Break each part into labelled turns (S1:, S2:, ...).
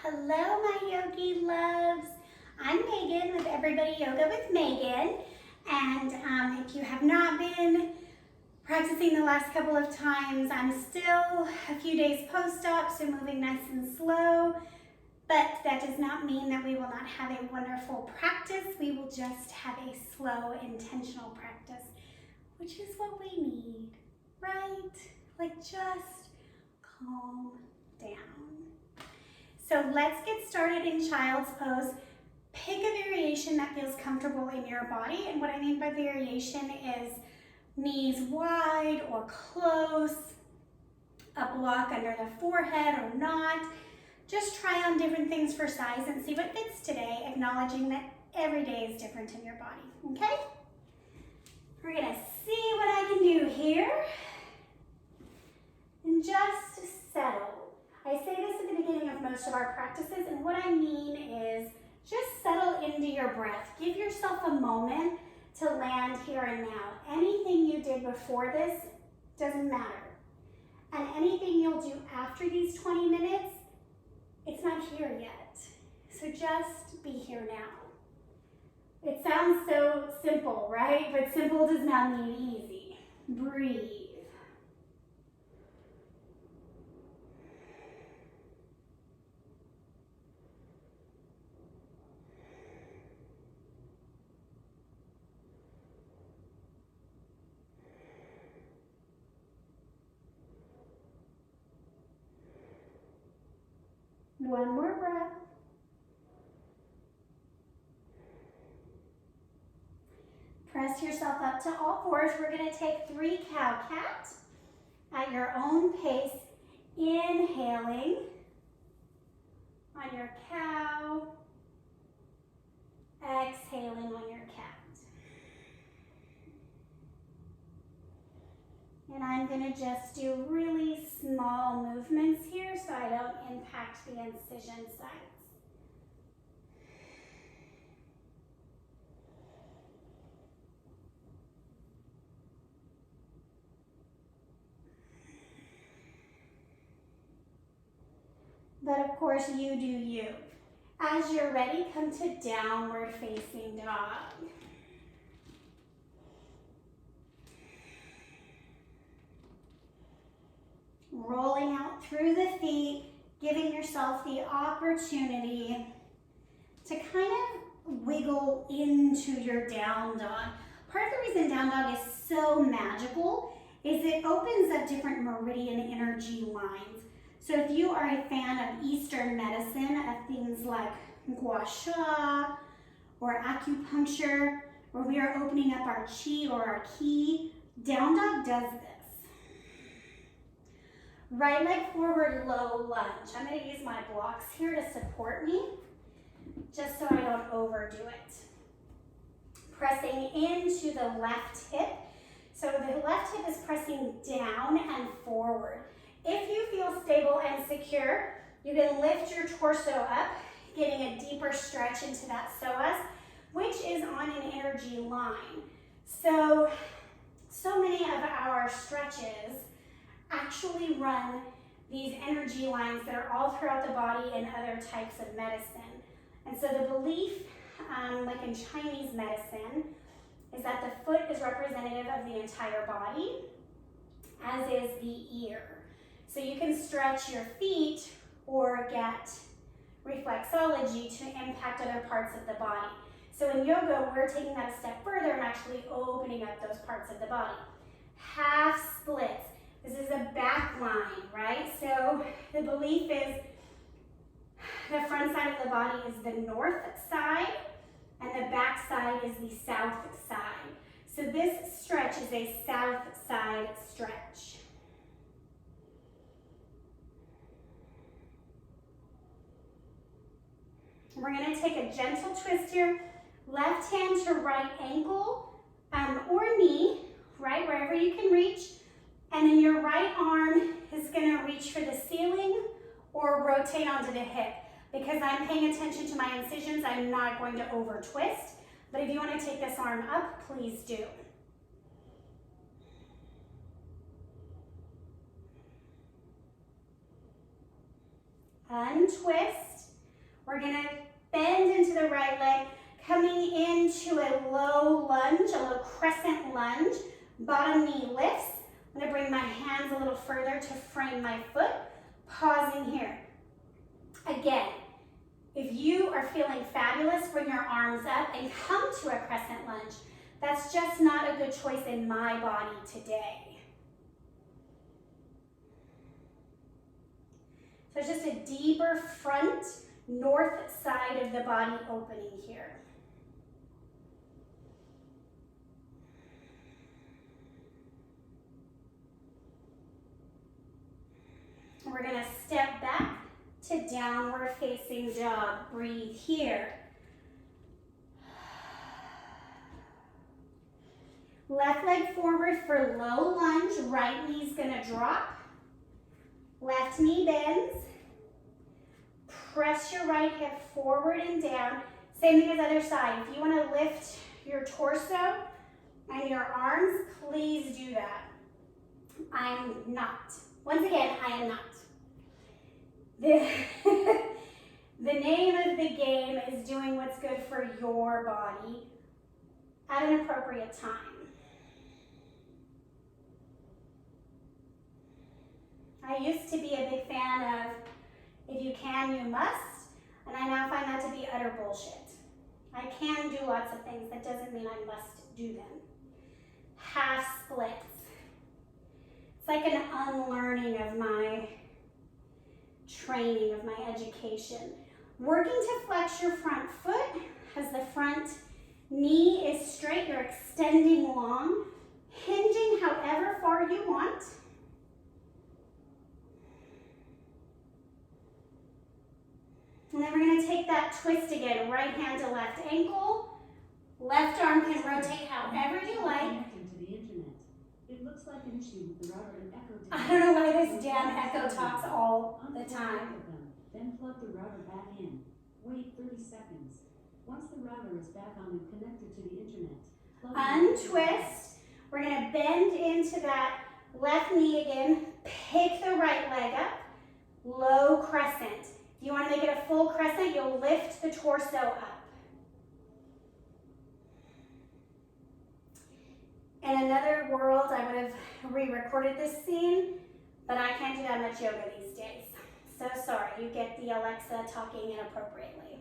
S1: Hello, my yogi loves. I'm Megan with Everybody Yoga with Megan. And if you have not been practicing the last couple of times, I'm still a few days post-op, so moving nice and slow. But that does not mean that we will not have a wonderful practice. We will just have a slow, intentional practice, which is what we need, right? Like just calm down. So let's get started in Child's Pose. Pick a variation that feels comfortable in your body. And what I mean by variation is knees wide or close, a block under the forehead or not. Just try on different things for size and see what fits today, acknowledging that every day is different in your body, okay? We're gonna see what I can do here. And just settle. I say this at the beginning of most of our practices, and what I mean is just settle into your breath. Give yourself a moment to land here and now. Anything you did before this doesn't matter. And anything you'll do after these 20 minutes, it's not here yet. So just be here now. It sounds so simple, right? But simple does not mean easy. Breathe. One more breath. Press yourself up to all fours. We're going to take 3 cow-cat at your own pace. Inhaling on your cow. Exhaling on your cat. And I'm going to just do really small movements here so I don't impact the incision sites. But of course, you do you. As you're ready, come to downward facing dog. Rolling out through the feet, giving yourself the opportunity to kind of wiggle into your down dog. Part of the reason down dog is so magical is it opens up different meridian energy lines. So if you are a fan of Eastern medicine, of things like gua sha or acupuncture, where we are opening up our chi or our ki, down dog does this. Right leg forward, low lunge. I'm going to use my blocks here to support me, just so I don't overdo it. Pressing into the left hip. So the left hip is pressing down and forward. If you feel stable and secure, you can lift your torso up, getting a deeper stretch into that psoas, which is on an energy line. So many of our stretches actually run these energy lines that are all throughout the body in other types of medicine. And so the belief, like in Chinese medicine, is that the foot is representative of the entire body, as is the ear. So you can stretch your feet or get reflexology to impact other parts of the body. So in yoga, we're taking that a step further and actually opening up those parts of the body. Half splits. This is a back line, right? So the belief is the front side of the body is the north side and the back side is the south side. So this stretch is a south side stretch. We're going to take a gentle twist here. Left hand to right ankle or knee, right, wherever you can reach. And then your right arm is going to reach for the ceiling or rotate onto the hip. Because I'm paying attention to my incisions, I'm not going to over twist. But if you want to take this arm up, please do. Untwist. We're gonna bend into the right leg, coming into a low lunge, a low crescent lunge. Bottom knee lifts. I'm gonna bring my hands a little further to frame my foot. Pausing here. Again, if you are feeling fabulous, bring your arms up and come to a crescent lunge. That's just not a good choice in my body today. So it's just a deeper front, north side of the body opening here. We're gonna step back to downward facing dog. Breathe here. Left leg forward for low lunge. Right knee's gonna drop. Left knee bends. Press your right hip forward and down. Same thing as other side. If you want to lift your torso and your arms, please do that. I'm not. Once again, I am not. The name of the game is doing what's good for your body at an appropriate time. I used to be a big fan of if you can, you must, and I now find that to be utter bullshit. I can do lots of things. That doesn't mean I must do them. Half splits. It's like an unlearning of my training, of my education. Working to flex your front foot as the front knee is straight. You're extending long, hinging however far you want. And then we're going to take that twist again. Right hand to left ankle. Left arm can rotate however you like.
S2: It looks like an issue with the router and echo.
S1: I don't know why this damn echo talks all the time.
S2: Then plug the router back in. Wait 30 seconds. Once the router is back on and connected to the internet,
S1: untwist. We're going to bend into that left knee again. Pick the right leg up. Low crescent. If you want to make it a full crescent, you'll lift the torso up. In another world, I would have re-recorded this scene, but I can't do that much yoga these days. So sorry, you get the Alexa talking inappropriately.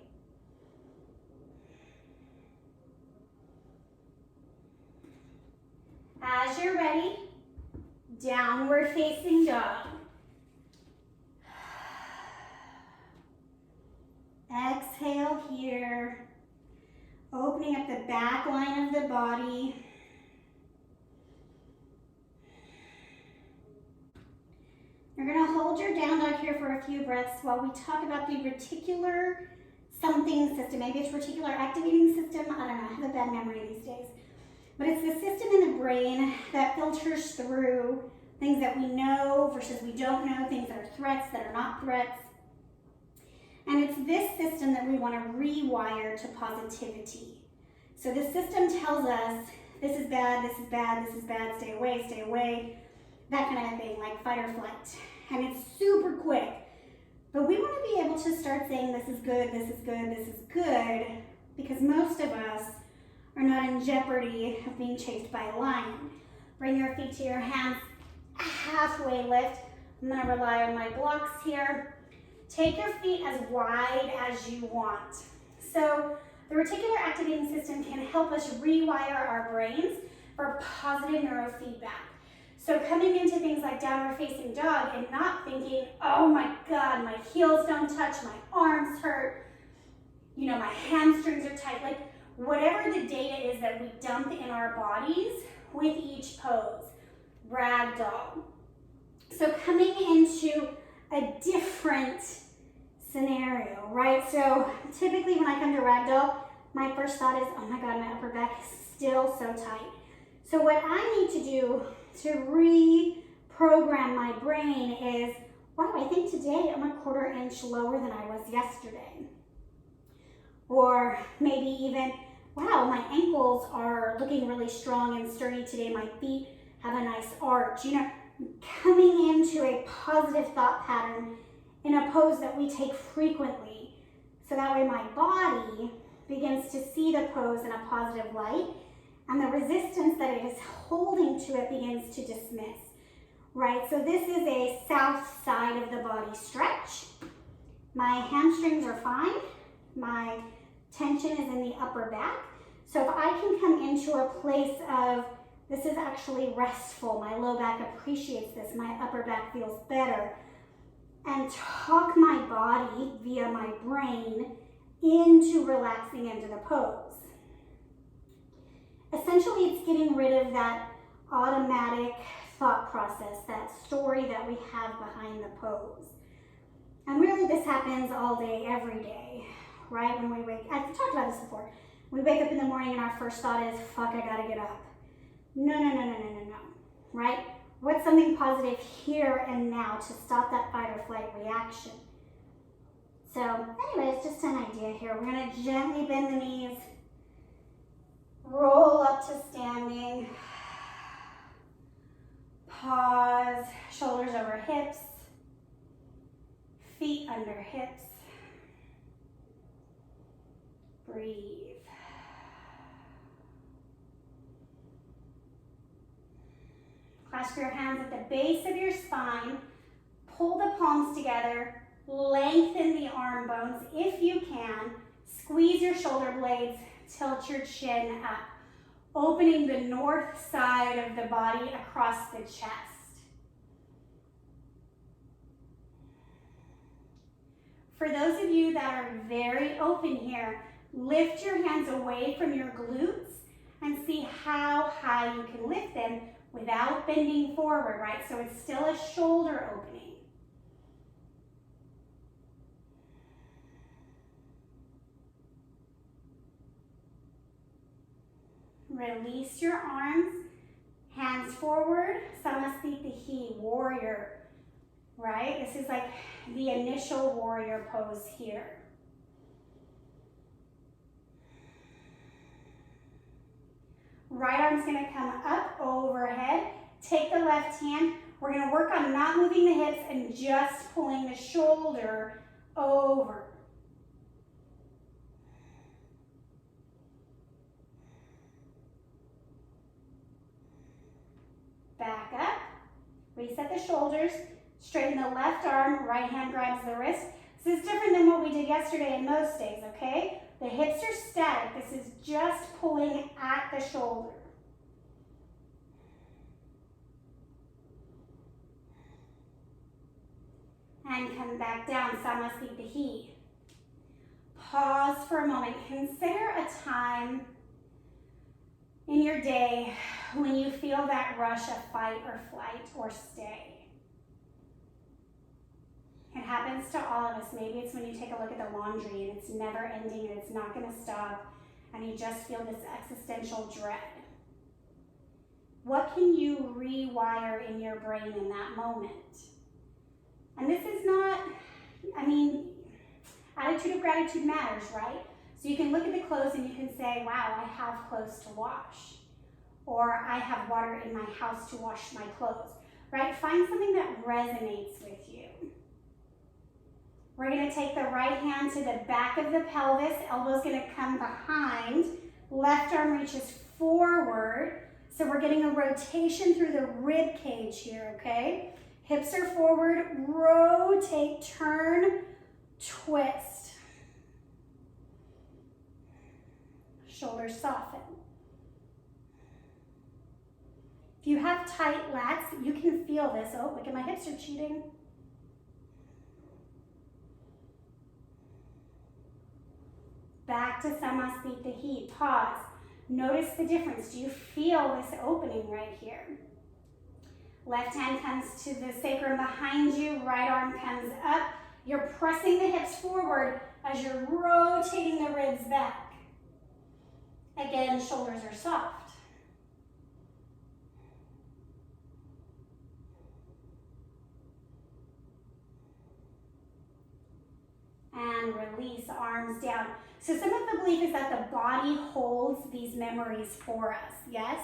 S1: As you're ready, downward facing dog. Exhale here, opening up the back line of the body. You're going to hold your down dog here for a few breaths while we talk about the reticular something system. Maybe it's reticular activating system. I don't know. I have a bad memory these days. But it's the system in the brain that filters through things that we know versus we don't know, things that are threats, that are not threats. And it's this system that we want to rewire to positivity. So the system tells us, this is bad, this is bad, this is bad, stay away, that kind of thing, like fight or flight. And it's super quick. But we want to be able to start saying this is good, this is good, this is good, because most of us are not in jeopardy of being chased by a lion. Bring your feet to your hands, halfway lift. I'm going to rely on my blocks here. Take your feet as wide as you want. So the reticular activating system can help us rewire our brains for positive neurofeedback. So coming into things like downward facing dog and not thinking, oh my God, my heels don't touch, my arms hurt, you know, my hamstrings are tight, like whatever the data is that we dump in our bodies with each pose, ragdoll. So coming into a different scenario, right? So typically when I come to ragdoll, my first thought is, oh my God, my upper back is still so tight. So what I need to do to reprogram my brain is, wow, I think today I'm a 1/4 inch lower than I was yesterday. Or maybe even, wow, my ankles are looking really strong and sturdy today. My feet have a nice arch. You know, coming into a positive thought pattern in a pose that we take frequently So that way my body begins to see the pose in a positive light, and the resistance that it is holding to it begins to dismiss, right? So this is a south side of the body stretch. My hamstrings are fine. My tension is in the upper back. So if I can come into a place of, this is actually restful, my low back appreciates this, my upper back feels better, and talk my body via my brain into relaxing into the pose. Essentially, it's getting rid of that automatic thought process, that story that we have behind the pose. And really this happens all day, every day, right? When we wake, I've talked about this before. We wake up in the morning and our first thought is, fuck, I gotta get up. No, right? What's something positive here and now to stop that fight or flight reaction? So anyways, just an idea here. We're gonna gently bend the knees, roll up to standing, pause, shoulders over hips, feet under hips, breathe. Clasp your hands at the base of your spine, pull the palms together, lengthen the arm bones if you can, squeeze your shoulder blades, tilt your chin up, opening the north side of the body across the chest. For those of you that are very open here, lift your hands away from your glutes and see how high you can lift them without bending forward, right? So it's still a shoulder opening. Release your arms, hands forward, Samasthiti, warrior, right? This is like the initial warrior pose here. Right arm's gonna come up overhead. Take the left hand. We're gonna work on not moving the hips and just pulling the shoulder over. Back up. Reset the shoulders. Straighten the left arm. Right hand grabs the wrist. This is different than what we did yesterday and most days, okay? The hips are static. This is just pulling at the shoulder. And come back down, Samasthiti. Pause for a moment. Consider a time in your day when you feel that rush of fight or flight or stay. It happens to all of us. Maybe it's when you take a look at the laundry and it's never ending and it's not going to stop and you just feel this existential dread. What can you rewire in your brain in that moment? And this is not, attitude of gratitude matters, right? So you can look at the clothes and you can say, wow, I have clothes to wash. Or I have water in my house to wash my clothes, right? Find something that resonates with you. We're gonna take the right hand to the back of the pelvis, elbow's gonna come behind, left arm reaches forward. So we're getting a rotation through the rib cage here, okay? Hips are forward, rotate, turn, twist. Shoulders soften. If you have tight lats, you can feel this. Oh, look at my hips are cheating. Back to Samasthiti, pause. Notice the difference. Do you feel this opening right here? Left hand comes to the sacrum behind you, right arm comes up. You're pressing the hips forward as you're rotating the ribs back. Again, shoulders are soft. And release, arms down. So some of the belief is that the body holds these memories for us, yes?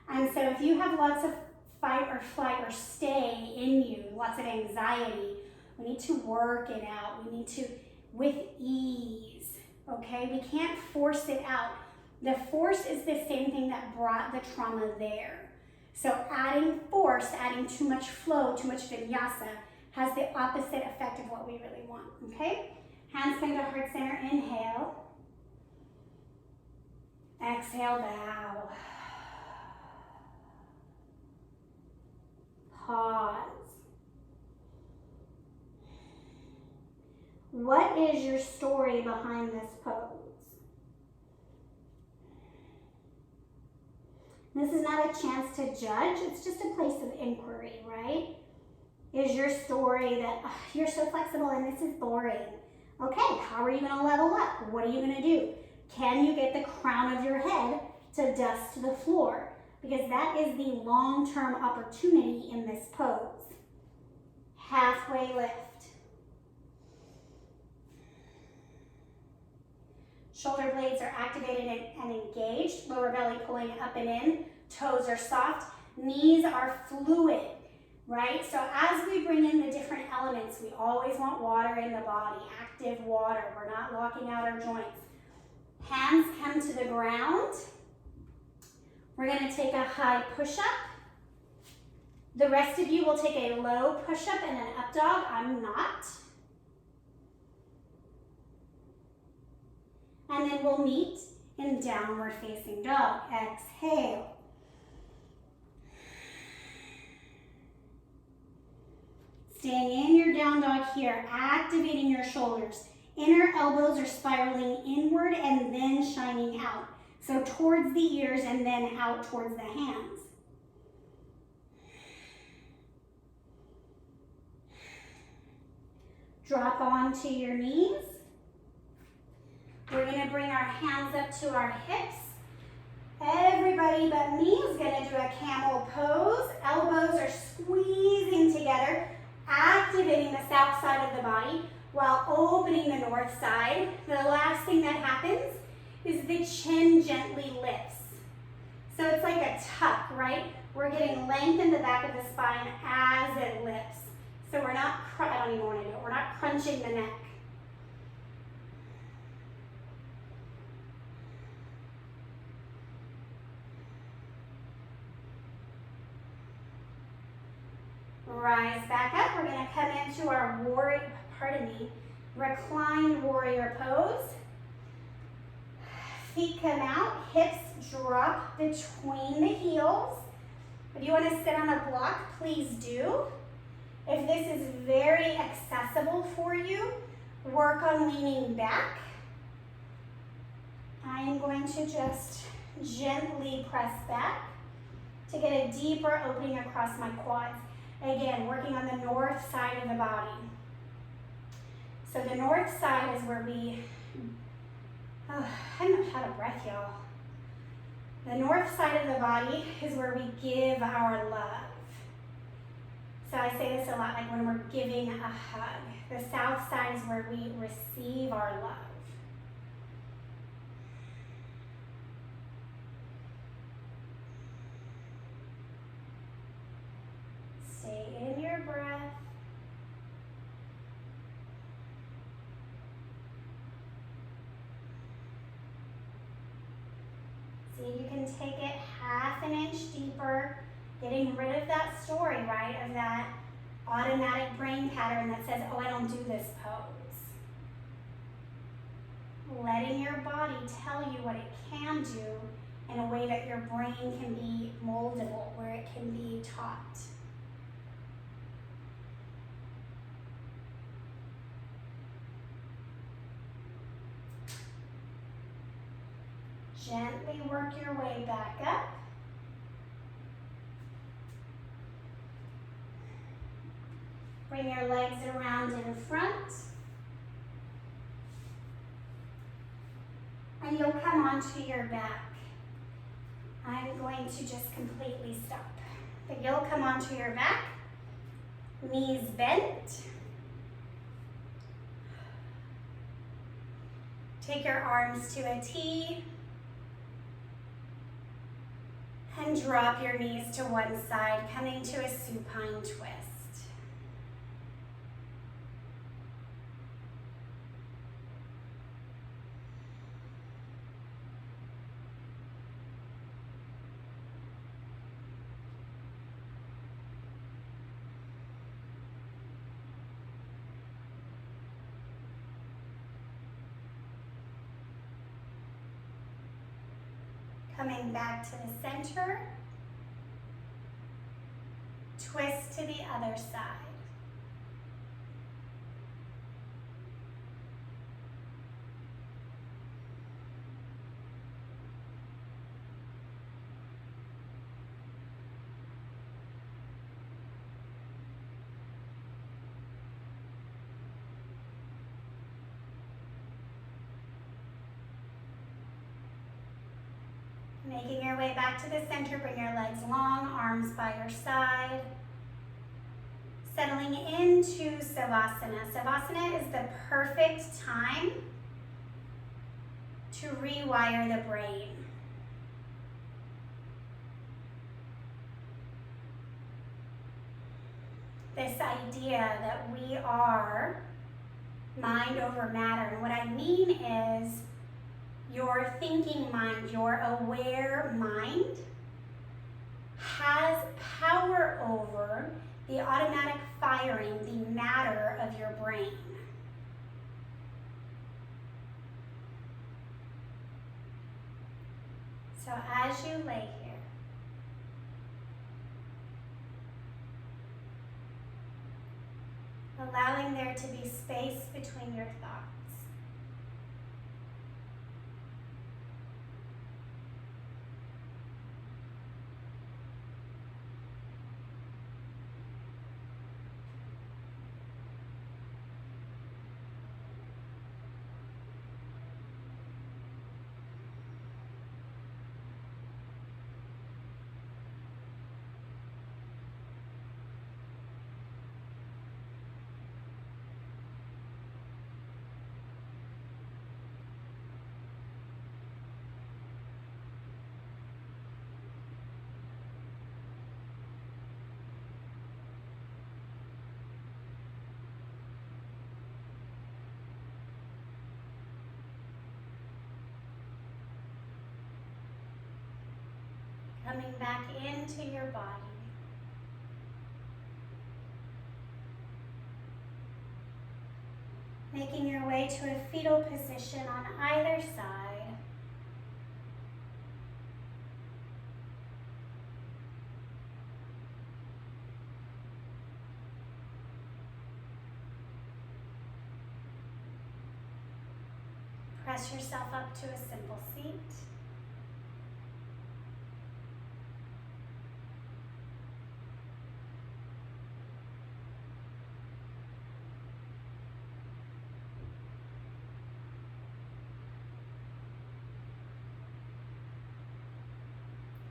S1: And so if you have lots of fight or flight or stay in you, lots of anxiety, we need to work it out. We need to with ease, okay? We can't force it out. The force is the same thing that brought the trauma there. So adding force, adding too much flow, too much vinyasa has the opposite effect of what we really want, okay? Hands come to heart center, inhale. Exhale, bow. Pause. What is your story behind this pose? This is not a chance to judge, it's just a place of inquiry, right? Is your story that you're so flexible and this is boring? Okay, how are you going to level up? What are you going to do? Can you get the crown of your head to dust the floor? Because that is the long-term opportunity in this pose. Halfway lift. Shoulder blades are activated and engaged. Lower belly pulling up and in. Toes are soft. Knees are fluid, right? So as we bring in the different elements, we always want water in the body, active water. We're not locking out our joints. Hands come to the ground. We're going to take a high push-up. The rest of you will take a low push-up and an up dog. I'm not. And then we'll meet in downward facing dog. Exhale. Staying in your down dog here, activating your shoulders. Inner elbows are spiraling inward and then shining out. So towards the ears and then out towards the hands. Drop onto your knees. We're going to bring our hands up to our hips. Everybody but me is going to do a camel pose. Elbows are squeezing together, activating the south side of the body while opening the north side. The last thing that happens is the chin gently lifts. So it's like a tuck, right? We're getting length in the back of the spine as it lifts. So we're not, I don't even want to do it, we're not crunching the neck. Rise back up. We're going to come into our reclined warrior pose. Feet come out, hips drop between the heels. If you want to sit on a block, please do. If this is very accessible for you, work on leaning back. I am going to just gently press back to get a deeper opening across my quads. Again, working on the north side of the body. So the north side is where we, I'm not out of breath, y'all. The north side of the body is where we give our love. So I say this a lot, like when we're giving a hug. The south side is where we receive our love. Stay in your breath. See if you can take it half an inch deeper, getting rid of that story, right, of that automatic brain pattern that says, oh, I don't do this pose. Letting your body tell you what it can do in a way that your brain can be moldable, where it can be taught. Gently work your way back up. Bring your legs around in front. And you'll come onto your back. I'm going to just completely stop. But you'll come onto your back, knees bent. Take your arms to a T. And drop your knees to one side, coming to a supine twist. Coming back to the center. Twist to the other side. Making your way back to the center, bring your legs long, arms by your side. Settling into Savasana. Savasana is the perfect time to rewire the brain. This idea that we are mind over matter. And what I mean is your thinking mind, your aware mind has power over the automatic firing, the matter of your brain. So as you lay here, allowing there to be space between your thoughts. Coming back into your body. Making your way to a fetal position on either side. Press yourself up to a simple seat.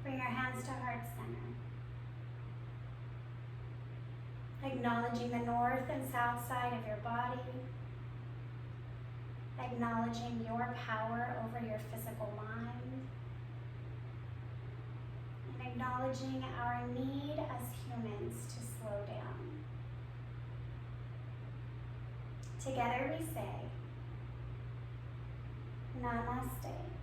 S1: Bring your hands to heart center. Acknowledging the north and south side of your body. Acknowledging your power over your physical mind. And acknowledging our need as humans to slow down. Together we say, Namaste.